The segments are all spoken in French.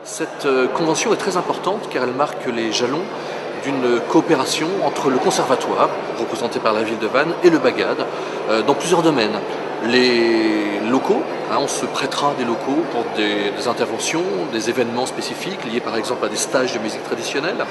Cette convention est très importante car elle marque les jalons d'une coopération entre le conservatoire, représenté par la ville de Vannes, et le Bagad, dans plusieurs domaines. Les locaux, on se prêtera des locaux pour des interventions, des événements spécifiques liés par exemple à des stages de musique traditionnelle.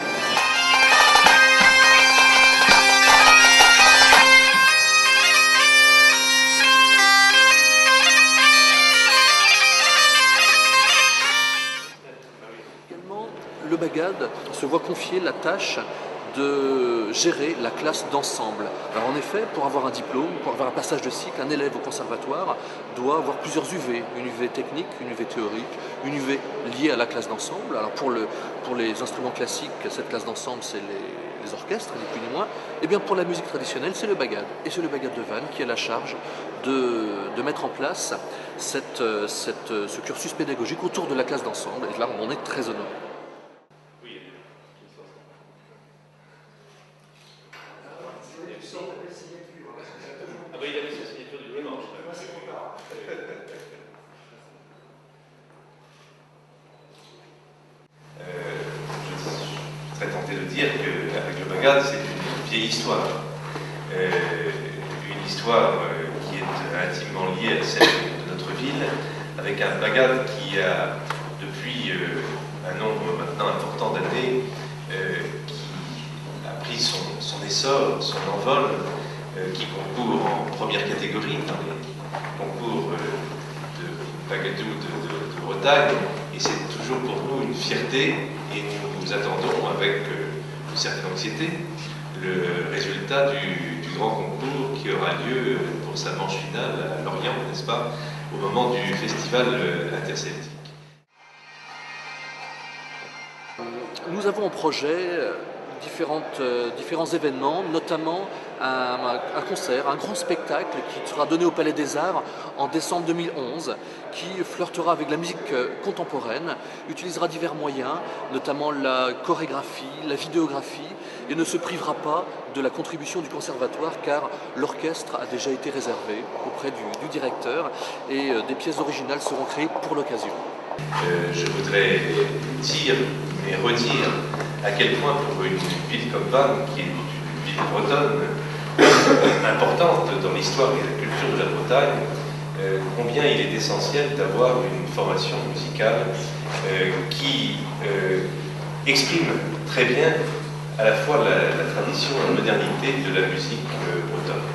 Le Bagad se voit confier la tâche de gérer la classe d'ensemble. Alors en effet, pour avoir un diplôme, pour avoir un passage de cycle, un élève au conservatoire doit avoir plusieurs UV. Une UV technique, une UV théorique, une UV liée à la classe d'ensemble. Alors pour les instruments classiques, cette classe d'ensemble, c'est les orchestres, ni plus ni moins. Et bien pour la musique traditionnelle, c'est le Bagad. Et c'est le Bagad de Vannes qui a la charge de mettre en place ce cursus pédagogique autour de la classe d'ensemble. Et là, on en est très honoré. Il a mis sa signature du dimanche. Je serais tenté de dire qu'avec le Bagad, c'est une vieille histoire. Une histoire qui est intimement liée à celle de notre ville, avec un Bagad qui a, depuis un nombre maintenant important d'années, qui a pris son essor, son envol, qui concourt en première catégorie dans les concours de Bagadou de Bretagne, et c'est toujours pour nous une fierté, et nous attendons avec une certaine anxiété le résultat du grand concours qui aura lieu pour sa manche finale à Lorient, n'est-ce pas, au moment du festival interceltique. Nous avons en projet différents événements, notamment un concert, un grand spectacle qui sera donné au Palais des Arts en décembre 2011, qui flirtera avec la musique contemporaine, utilisera divers moyens, notamment la chorégraphie, la vidéographie, et ne se privera pas de la contribution du conservatoire car l'orchestre a déjà été réservé auprès du directeur et des pièces originales seront créées pour l'occasion. Je voudrais dire, mais redire, à quel point pour une ville comme Vannes, qui est une ville bretonne importante dans l'histoire et la culture de la Bretagne, combien il est essentiel d'avoir une formation musicale qui exprime très bien à la fois la tradition et la modernité de la musique bretonne.